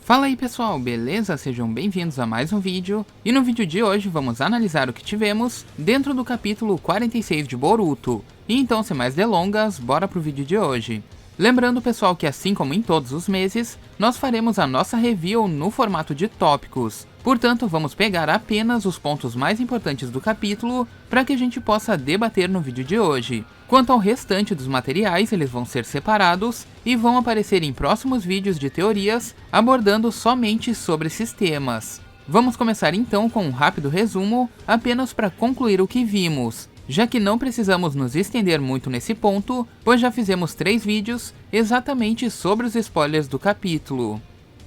Fala aí pessoal, beleza? Sejam bem-vindos a mais um vídeo, e no vídeo de hoje vamos analisar o que tivemos dentro do capítulo 46 de Boruto. E então, sem mais delongas, bora pro vídeo de hoje. Lembrando pessoal que assim como em todos os meses, nós faremos a nossa review no formato de tópicos. Portanto, vamos pegar apenas os pontos mais importantes do capítulo para que a gente possa debater no vídeo de hoje. Quanto ao restante dos materiais, eles vão ser separados e vão aparecer em próximos vídeos de teorias abordando somente sobre esses temas. Vamos começar então com um rápido resumo, apenas para concluir o que vimos, já que não precisamos nos estender muito nesse ponto, pois já fizemos 3 vídeos exatamente sobre os spoilers do capítulo.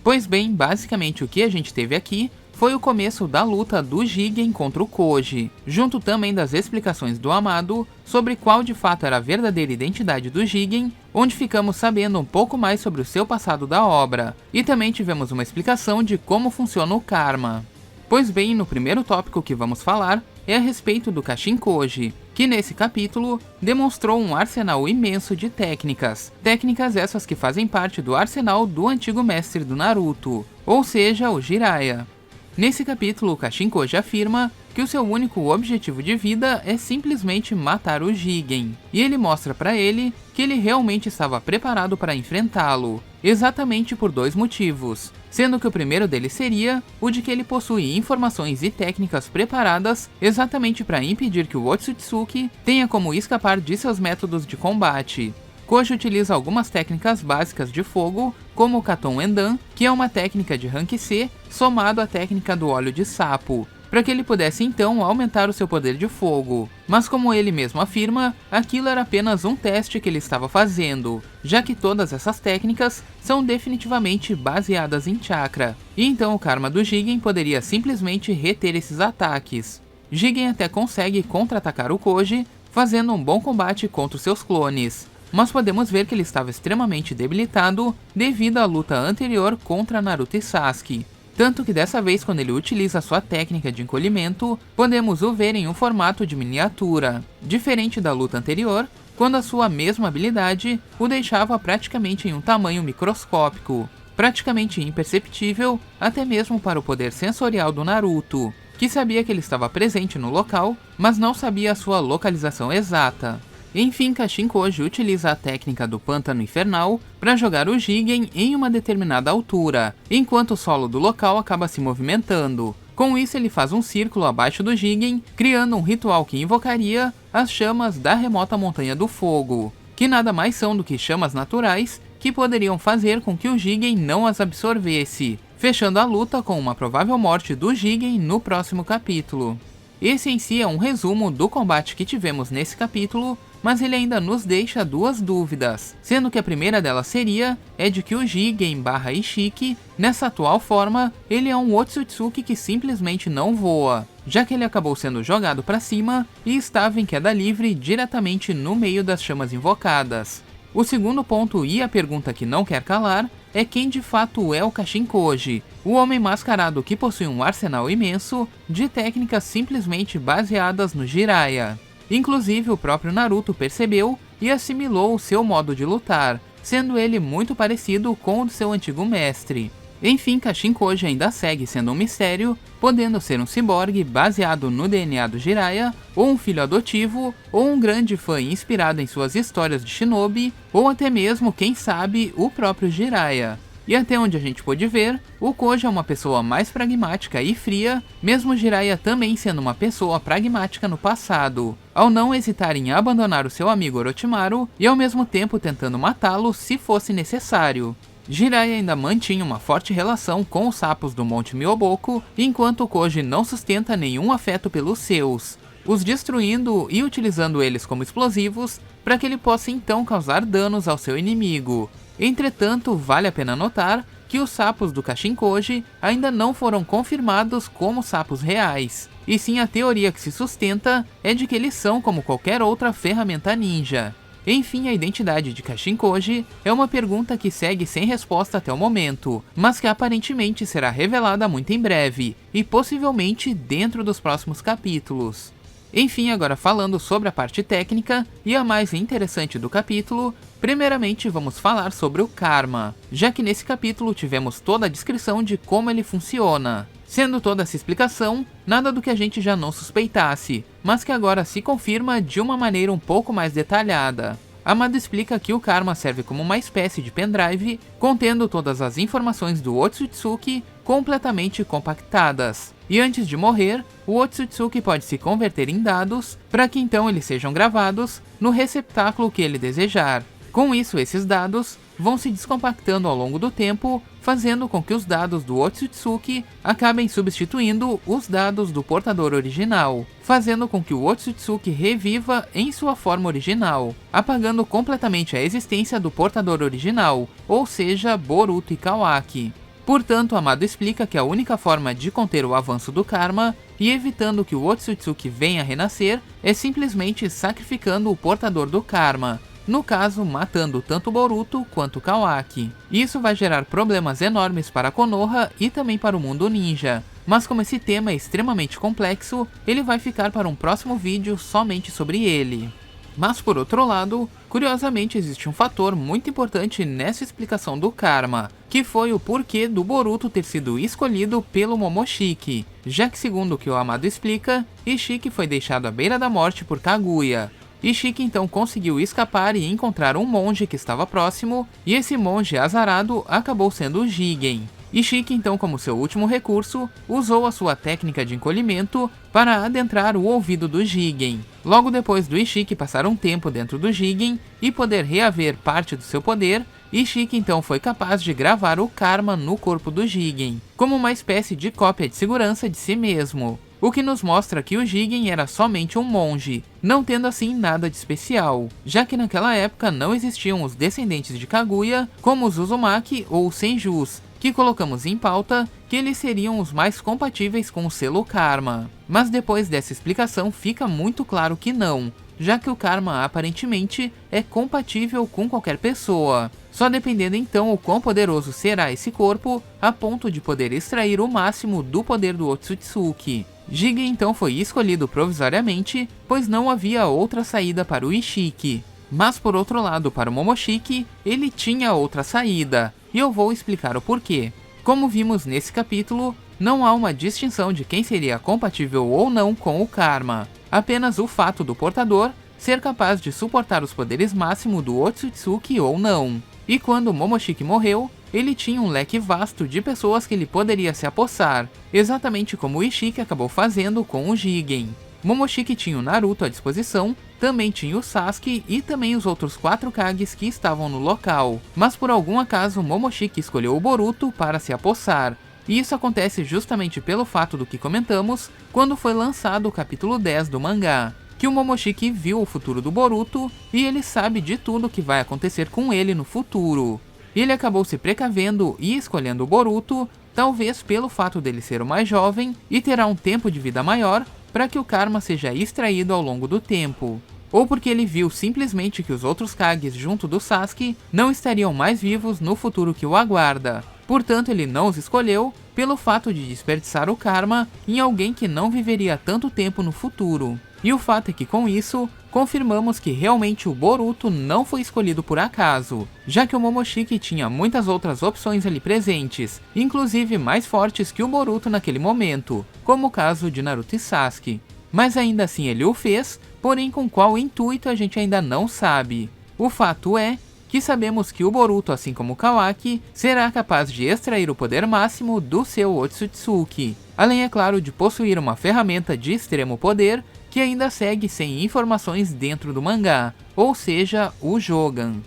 Pois bem, basicamente o que a gente teve aqui foi o começo da luta do Jigen contra o Koji, junto também das explicações do Amado sobre qual de fato era a verdadeira identidade do Jigen, onde ficamos sabendo um pouco mais sobre o seu passado da obra, e também tivemos uma explicação de como funciona o Karma. Pois bem, no primeiro tópico que vamos falar é a respeito do Kashin Koji, que nesse capítulo demonstrou um arsenal imenso de técnicas. Técnicas essas que fazem parte do arsenal do antigo mestre do Naruto, ou seja, o Jiraiya. Nesse capítulo, o Kashin Koji afirma que o seu único objetivo de vida é simplesmente matar o Jigen, e ele mostra para ele que ele realmente estava preparado para enfrentá-lo, exatamente por 2 motivos, sendo que o primeiro deles seria o de que ele possui informações e técnicas preparadas exatamente para impedir que o Otsutsuki tenha como escapar de seus métodos de combate. Koji utiliza algumas técnicas básicas de fogo, como o Katon Endan, que é uma técnica de rank C, somado à técnica do óleo de sapo, para que ele pudesse então aumentar o seu poder de fogo. Mas como ele mesmo afirma, aquilo era apenas um teste que ele estava fazendo, já que todas essas técnicas são definitivamente baseadas em chakra, e então o Karma do Jigen poderia simplesmente reter esses ataques. Jigen até consegue contra-atacar o Koji, fazendo um bom combate contra os seus clones, mas podemos ver que ele estava extremamente debilitado devido à luta anterior contra Naruto e Sasuke. Tanto que dessa vez, quando ele utiliza sua técnica de encolhimento, podemos o ver em um formato de miniatura, diferente da luta anterior, quando a sua mesma habilidade o deixava praticamente em um tamanho microscópico, praticamente imperceptível até mesmo para o poder sensorial do Naruto, que sabia que ele estava presente no local, mas não sabia a sua localização exata. Enfim, Kashin Koji utiliza a técnica do pântano infernal para jogar o Jigen em uma determinada altura, enquanto o solo do local acaba se movimentando. Com isso, ele faz um círculo abaixo do Jigen, criando um ritual que invocaria as chamas da remota Montanha do Fogo, que nada mais são do que chamas naturais que poderiam fazer com que o Jigen não as absorvesse, fechando a luta com uma provável morte do Jigen no próximo capítulo. Esse em si é um resumo do combate que tivemos nesse capítulo, mas ele ainda nos deixa 2 dúvidas, sendo que a primeira delas seria de que o Jigen / Ishiki, nessa atual forma, ele é um Otsutsuki que simplesmente não voa, já que ele acabou sendo jogado para cima e estava em queda livre diretamente no meio das chamas invocadas. O segundo ponto e a pergunta que não quer calar é quem de fato é o Kashin Koji, o homem mascarado que possui um arsenal imenso de técnicas simplesmente baseadas no Jiraiya. Inclusive o próprio Naruto percebeu e assimilou o seu modo de lutar, sendo ele muito parecido com o de seu antigo mestre. Enfim, Kashin Koji ainda segue sendo um mistério, podendo ser um ciborgue baseado no DNA do Jiraiya, ou um filho adotivo, ou um grande fã inspirado em suas histórias de shinobi, ou até mesmo, quem sabe, o próprio Jiraiya. E até onde a gente pôde ver, o Koji é uma pessoa mais pragmática e fria, mesmo Jiraiya também sendo uma pessoa pragmática no passado, ao não hesitar em abandonar o seu amigo Orochimaru e ao mesmo tempo tentando matá-lo se fosse necessário. Jiraiya ainda mantinha uma forte relação com os sapos do Monte Myoboku, enquanto o Koji não sustenta nenhum afeto pelos seus, os destruindo e utilizando eles como explosivos para que ele possa então causar danos ao seu inimigo. Entretanto, vale a pena notar que os sapos do Kashin Koji ainda não foram confirmados como sapos reais, e sim a teoria que se sustenta é de que eles são como qualquer outra ferramenta ninja. Enfim, a identidade de Kashin Koji é uma pergunta que segue sem resposta até o momento, mas que aparentemente será revelada muito em breve, e possivelmente dentro dos próximos capítulos. Enfim, agora falando sobre a parte técnica e a mais interessante do capítulo, primeiramente vamos falar sobre o Karma, já que nesse capítulo tivemos toda a descrição de como ele funciona. Sendo toda essa explicação, nada do que a gente já não suspeitasse, mas que agora se confirma de uma maneira um pouco mais detalhada. Amado explica que o Karma serve como uma espécie de pendrive, contendo todas as informações do Otsutsuki completamente compactadas. E antes de morrer, o Otsutsuki pode se converter em dados, para que então eles sejam gravados no receptáculo que ele desejar. Com isso, esses dados vão se descompactando ao longo do tempo, fazendo com que os dados do Otsutsuki acabem substituindo os dados do portador original, fazendo com que o Otsutsuki reviva em sua forma original, apagando completamente a existência do portador original, ou seja, Boruto e Kawaki. Portanto, Amado explica que a única forma de conter o avanço do Karma e evitando que o Otsutsuki venha a renascer é simplesmente sacrificando o portador do Karma, no caso, matando tanto Boruto quanto Kawaki. Isso vai gerar problemas enormes para Konoha e também para o mundo ninja, mas como esse tema é extremamente complexo, ele vai ficar para um próximo vídeo somente sobre ele. Mas por outro lado, curiosamente existe um fator muito importante nessa explicação do Karma, que foi o porquê do Boruto ter sido escolhido pelo Momoshiki, já que segundo o que o Amado explica, Ishiki foi deixado à beira da morte por Kaguya. Ishiki então conseguiu escapar e encontrar um monge que estava próximo, e esse monge azarado acabou sendo o Jigen. Ishiki então, como seu último recurso, usou a sua técnica de encolhimento para adentrar o ouvido do Jigen. Logo depois do Ishiki passar um tempo dentro do Jigen e poder reaver parte do seu poder, Ishiki então foi capaz de gravar o Karma no corpo do Jigen, como uma espécie de cópia de segurança de si mesmo. O que nos mostra que o Jigen era somente um monge, não tendo assim nada de especial, já que naquela época não existiam os descendentes de Kaguya, como os Uzumaki ou os Senjus, que colocamos em pauta que eles seriam os mais compatíveis com o selo Karma. Mas depois dessa explicação fica muito claro que não, já que o Karma aparentemente é compatível com qualquer pessoa, só dependendo então o quão poderoso será esse corpo, a ponto de poder extrair o máximo do poder do Otsutsuki. Jigen então foi escolhido provisoriamente, pois não havia outra saída para o Ishiki. Mas por outro lado, para o Momoshiki, ele tinha outra saída, e eu vou explicar o porquê. Como vimos nesse capítulo, não há uma distinção de quem seria compatível ou não com o Karma, apenas o fato do portador ser capaz de suportar os poderes máximos do Otsutsuki ou não. E quando Momoshiki morreu, ele tinha um leque vasto de pessoas que ele poderia se apossar, exatamente como o Ishiki acabou fazendo com o Jigen. Momoshiki tinha o Naruto à disposição, também tinha o Sasuke e também os outros 4 Kages que estavam no local, mas por algum acaso Momoshiki escolheu o Boruto para se apossar. E isso acontece justamente pelo fato do que comentamos quando foi lançado o capítulo 10 do mangá, que o Momoshiki viu o futuro do Boruto e ele sabe de tudo que vai acontecer com ele no futuro. Ele acabou se precavendo e escolhendo o Boruto, talvez pelo fato dele ser o mais jovem e terá um tempo de vida maior para que o Karma seja extraído ao longo do tempo, ou porque ele viu simplesmente que os outros Kages junto do Sasuke não estariam mais vivos no futuro que o aguarda. Portanto, ele não os escolheu pelo fato de desperdiçar o Karma em alguém que não viveria tanto tempo no futuro. E o fato é que com isso, confirmamos que realmente o Boruto não foi escolhido por acaso, já que o Momoshiki tinha muitas outras opções ali presentes, inclusive mais fortes que o Boruto naquele momento, como o caso de Naruto e Sasuke. Mas ainda assim ele o fez, porém com qual intuito a gente ainda não sabe. O fato é que sabemos que o Boruto, assim como o Kawaki, será capaz de extrair o poder máximo do seu Otsutsuki, além é claro de possuir uma ferramenta de extremo poder que ainda segue sem informações dentro do mangá, ou seja, o Jogan.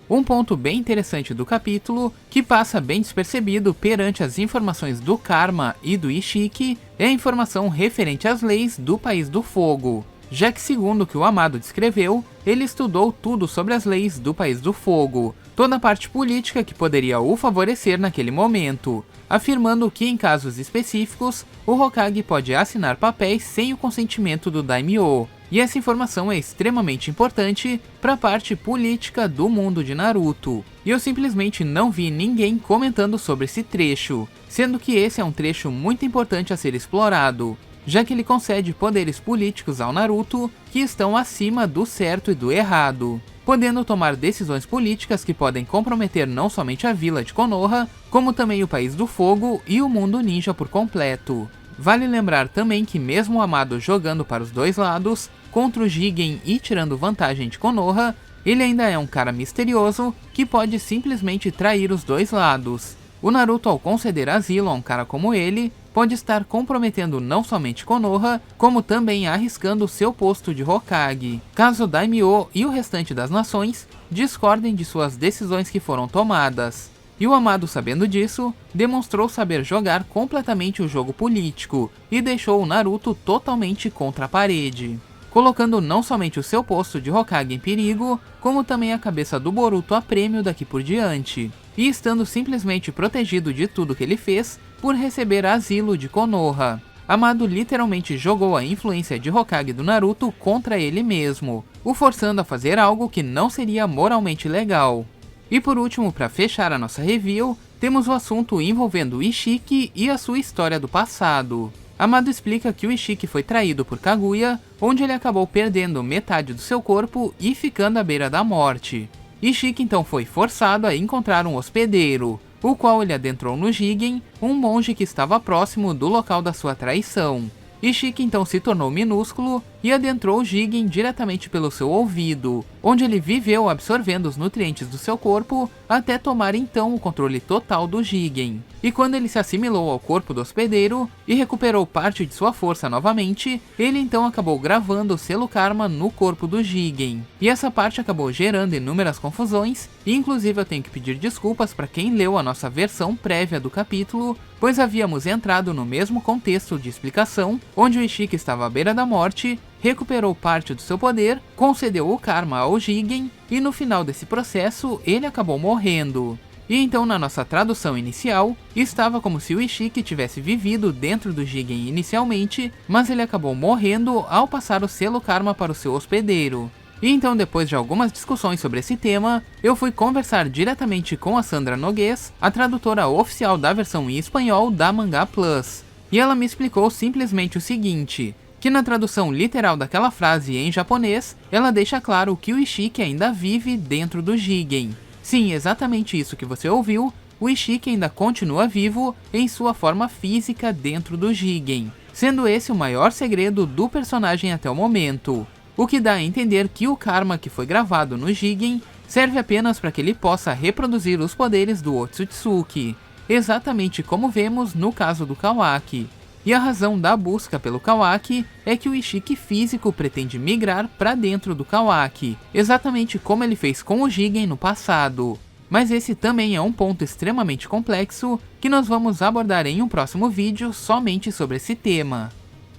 Um ponto bem interessante do capítulo, que passa bem despercebido perante as informações do Karma e do Ishiki, é a informação referente às leis do País do Fogo, já que segundo o que o Amado descreveu, ele estudou tudo sobre as leis do País do Fogo, toda a parte política que poderia o favorecer naquele momento, afirmando que em casos específicos, o Hokage pode assinar papéis sem o consentimento do Daimyo, e essa informação é extremamente importante para a parte política do mundo de Naruto, e eu simplesmente não vi ninguém comentando sobre esse trecho, sendo que esse é um trecho muito importante a ser explorado. já que ele concede poderes políticos ao Naruto que estão acima do certo e do errado, podendo tomar decisões políticas que podem comprometer não somente a vila de Konoha, como também o País do Fogo e o mundo ninja por completo. Vale lembrar também que mesmo o Amado jogando para os dois lados, contra o Jigen e tirando vantagem de Konoha, ele ainda é um cara misterioso que pode simplesmente trair os dois lados. O Naruto, ao conceder asilo a um cara como ele, pode estar comprometendo não somente Konoha, como também arriscando seu posto de Hokage, caso Daimyo e o restante das nações discordem de suas decisões que foram tomadas. E o Amado, sabendo disso, demonstrou saber jogar completamente o jogo político e deixou o Naruto totalmente contra a parede, colocando não somente o seu posto de Hokage em perigo, como também a cabeça do Boruto a prêmio daqui por diante, e estando simplesmente protegido de tudo que ele fez por receber asilo de Konoha. Amado literalmente jogou a influência de Hokage do Naruto contra ele mesmo, o forçando a fazer algo que não seria moralmente legal. E por último, para fechar a nossa review, temos o assunto envolvendo o Ishiki e a sua história do passado. Amado explica que o Ishiki foi traído por Kaguya, onde ele acabou perdendo metade do seu corpo e ficando à beira da morte. Ishiki então foi forçado a encontrar um hospedeiro, o qual ele adentrou no Jigen, um monge que estava próximo do local da sua traição. Ishiki então se tornou minúsculo e adentrou o Jigen diretamente pelo seu ouvido, onde ele viveu absorvendo os nutrientes do seu corpo até tomar então o controle total do Jigen. E quando ele se assimilou ao corpo do hospedeiro e recuperou parte de sua força novamente, ele então acabou gravando o selo Karma no corpo do Jigen. E essa parte acabou gerando inúmeras confusões, e inclusive eu tenho que pedir desculpas para quem leu a nossa versão prévia do capítulo, pois havíamos entrado no mesmo contexto de explicação, onde o Ishiki estava à beira da morte, recuperou parte do seu poder, concedeu o Karma ao Jigen, e no final desse processo ele acabou morrendo. E então na nossa tradução inicial, estava como se o Ishiki tivesse vivido dentro do Jigen inicialmente, mas ele acabou morrendo ao passar o selo Karma para o seu hospedeiro. E então, depois de algumas discussões sobre esse tema, eu fui conversar diretamente com a Sandra Noguês, a tradutora oficial da versão em espanhol da Mangá Plus. E ela me explicou simplesmente o seguinte, que na tradução literal daquela frase em japonês, ela deixa claro que o Ishiki ainda vive dentro do Jigen. Sim, exatamente isso que você ouviu, o Ishiki ainda continua vivo em sua forma física dentro do Jigen, sendo esse o maior segredo do personagem até o momento. O que dá a entender que o Karma que foi gravado no Jigen serve apenas para que ele possa reproduzir os poderes do Otsutsuki, exatamente como vemos no caso do Kawaki. E a razão da busca pelo Kawaki é que o Ishiki físico pretende migrar para dentro do Kawaki, exatamente como ele fez com o Jigen no passado. Mas esse também é um ponto extremamente complexo que nós vamos abordar em um próximo vídeo somente sobre esse tema.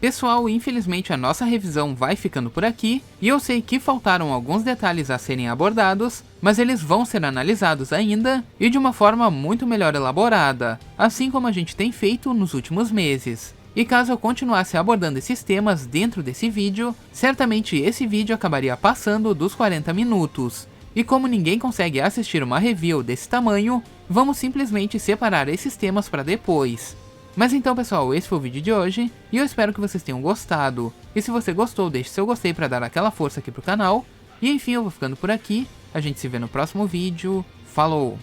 Pessoal, infelizmente a nossa revisão vai ficando por aqui, e eu sei que faltaram alguns detalhes a serem abordados, mas eles vão ser analisados ainda, e de uma forma muito melhor elaborada, assim como a gente tem feito nos últimos meses. E caso eu continuasse abordando esses temas dentro desse vídeo, certamente esse vídeo acabaria passando dos 40 minutos. E como ninguém consegue assistir uma review desse tamanho, vamos simplesmente separar esses temas para depois. Mas então pessoal, esse foi o vídeo de hoje, e eu espero que vocês tenham gostado. E se você gostou, deixe seu gostei para dar aquela força aqui pro canal. E enfim, eu vou ficando por aqui, a gente se vê no próximo vídeo, falou!